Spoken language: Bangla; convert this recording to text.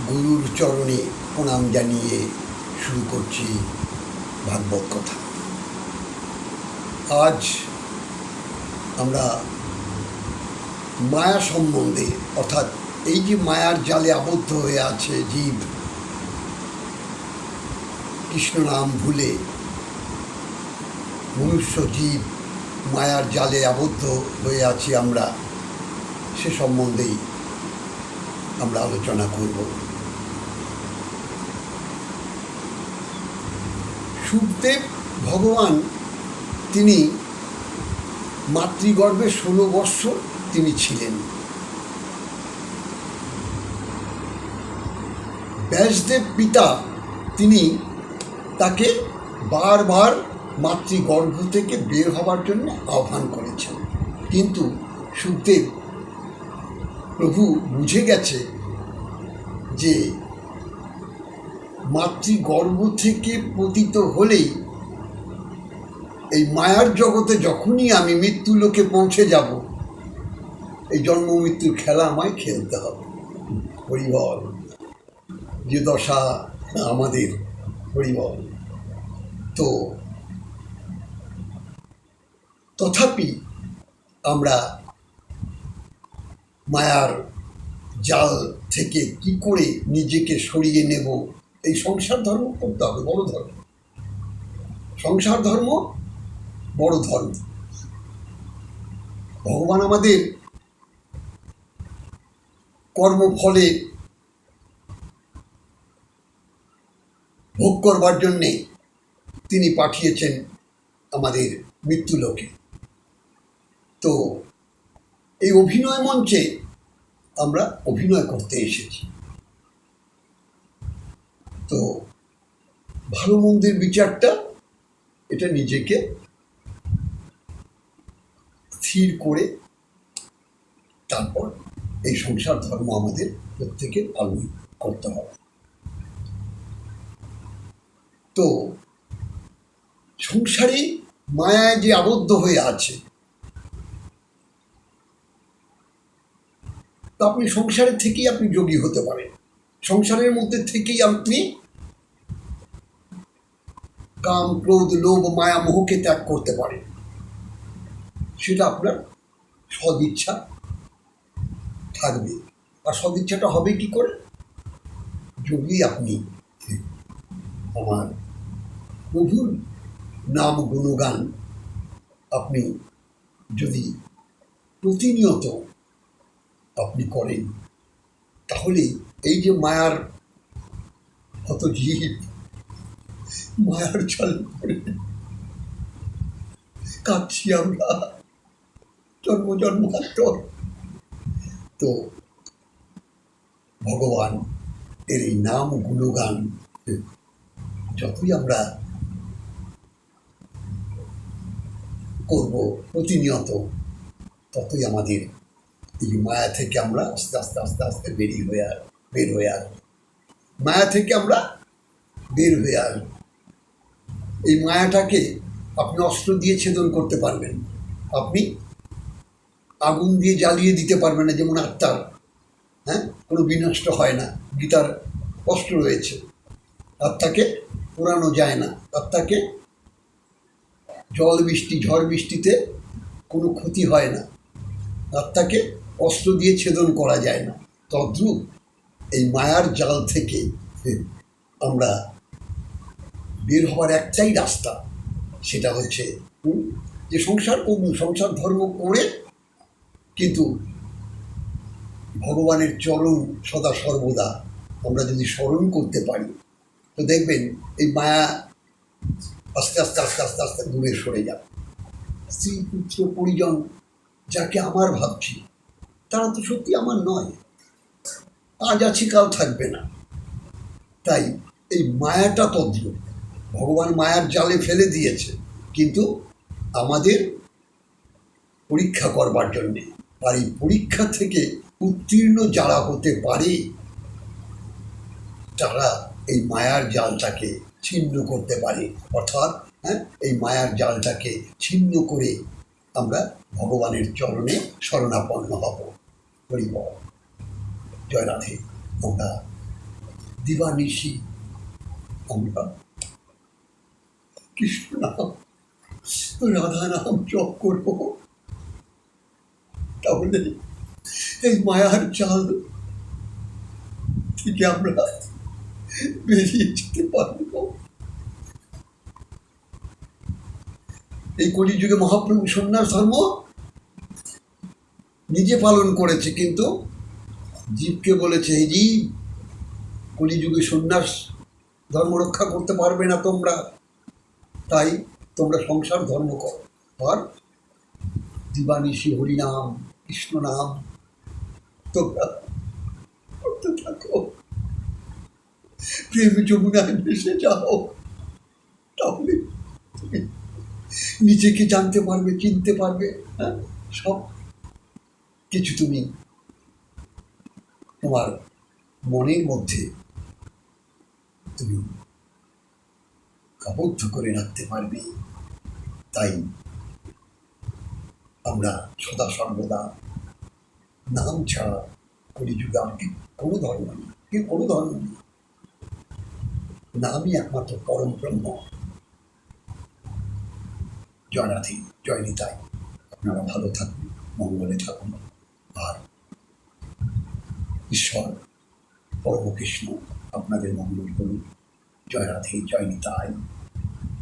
গুরুর চরণে প্রণাম জানিয়ে শুরু করছি ভাগবত কথা। আজ আমরা মায়া সম্বন্ধে, অর্থাৎ এই যে মায়ার জালে আবদ্ধ হয়ে আছে জীব, কৃষ্ণ নাম ভুলে মনুষ্য জীব মায়ার জালে আবদ্ধ হয়ে আছি আমরা, সে সম্বন্ধেই আমরা আলোচনা করব। শুকদেব ভগবান তিনি মাতৃগর্ভে 16 বৎসর তিনি ছিলেন। ব্যাসদেব পিতা তিনি তাকে বারবার মাতৃগর্ভ থেকে বের হবার জন্য আহ্বান করেছেন, কিন্তু শুকদেব প্রভু বুঝে গেছে যে মাতৃগর্ভ থেকে পতিত হলেই এই মায়ার জগতে যখনই আমি মৃত্যু লোকে পৌঁছে যাব, এই জন্ম মৃত্যুর খেলা আমায় খেলতে হবে। হরিবল, যে দশা আমাদের, হরিবল। তো তথাপি আমরা মায়ার জাল থেকে কি করে নিজেকে সরিয়ে নেব, এই সংসার ধর্ম করতে হবে। বড় ধর্ম, সংসার ধর্ম বড় ধর্ম। ভগবান আমাদের কর্মফলে ভোগ করবার জন্যে তিনি পাঠিয়েছেন আমাদের মৃত্যুলোকে। তো এই অভিনয় মঞ্চে আমরা অভিনয় করতে এসেছি। তো ভালো মন্দের বিচারটা, এটা নিজেকে স্থির করে তারপর এই সংসার ধর্ম আমাদের প্রত্যেকের পালন করতে হবে। তো সংসারে মায়ায় যে আবদ্ধ হয়ে আছে, তো আপনি সংসারের থেকেই আপনি যোগী হতে পারেন। সংসারের মধ্যে থেকেই আপনি কাম, ক্রোধ, লোভ, মায়া, মোহকে ত্যাগ করতে পারেন। সেটা আপনার সদিচ্ছা থাকবে। আর সদিচ্ছাটা হবে কি করে? যদি আপনি আমার প্রভুর নাম গুণগান আপনি যদি প্রতিনিয়ত আপনি করেন, তাহলে এই যে মায়ার কত জীব মায়ার জালে পড়ে কাঁদছি আমরা জন্ম জন্মান্তর, তো ভগবান এর এই নাম গুণগান যতই আমরা করব প্রতিনিয়ত, ততই আমাদের এই মায়া থেকে আমরা আস্তে আস্তে আস্তে আস্তে বের হয়ে আসব। মায়া থেকে আমরা বের হয়ে আসব। এই মায়াটাকে আপনি অস্ত্র দিয়ে ছেদন করতে পারবেন, আপনি আগুন দিয়ে জ্বালিয়ে দিতে পারবেন না। যেমন আত্মার কোনো বিনষ্ট হয় না, গীতার অস্ত্র রয়েছে। আত্মাকে পোড়ানো যায় না, আত্মাকে জল বৃষ্টি ঝড় বৃষ্টিতে কোনো ক্ষতি হয় না, আত্মাকে অস্ত্র দিয়ে ছেদন করা যায় না। তদ্রূপ এই মায়ার জাল থেকে আমরা বের হওয়ার একটাই রাস্তা, সেটা হচ্ছে যে সংসার করুন, সংসার ধর্ম করে কিন্তু ভগবানের চরণ সদা সর্বদা আমরা যদি স্মরণ করতে পারি, তো দেখবেন এই মায়া আস্তে আস্তে আস্তে আস্তে আস্তে দূরে সরে যাবে। স্ত্রী, পুত্র, পরিজন যাকে আমার ভাবছি, তারা তো সত্যি আমার নয়। আজ আছি কাল থাকবে না। তাই এই মায়াটা তদ্রূপ, ভগবান মায়ার জালে ফেলে দিয়েছে, কিন্তু আমাদের পরীক্ষা করবার জন্যে। আর এই পরীক্ষা থেকে উত্তীর্ণ যারা হতে পারে, তারা এই মায়ার জালটাকে ছিন্ন করতে পারে। অর্থাৎ এই মায়ার জালটাকে ছিন্ন করে আমরা ভগবানের চরণে শরণাপন্ন হব। হরি বল। জয় রাধে। আমরা দিবানিশি আমরা কৃষ্ণ নাম রাধা নাম জপ করবো, তাহলে এই মায়ার জাল থেকে আমরা বেরিয়ে যেতে পারবো। এই কলিযুগে মহাপ্রভু সন্ন্যাস ধর্ম নিজে পালন করেছে, কিন্তু জীবকে বলেছে, এই জীব কলিযুগে সন্ন্যাস ধর্ম রক্ষা করতে পারবে না তোমরা, তাই তোমরা সংসার ধর্ম করো, আর দিবানিশি হরিনাম কৃষ্ণ নাম তোমরা করতে থাকো, প্রেম যমুনায় ভেসে যাও, তাহলে তুমি নিজেকে জানতে পারবে, চিনতে পারবে। হ্যাঁ, সব কিছু তুমি তোমার মনের মধ্যে তুমি আবদ্ধ করে রাখতে পারবে। তাই আমরা সদা সর্বদা নাম ছাড়া কলিযুগে আর কি কোনো ধর্ম নেই, কোনো ধর্ম নেই, নামই একমাত্র পরম ব্রহ্ম। জয় রাধে, জয় নিতাই। আপনারা ভালো থাকুন, মঙ্গলে থাকুন, আর ঈশ্বর পরম কৃষ্ণ আপনাদের মঙ্গল করুন। জয় রাধে, জয় নিতাই।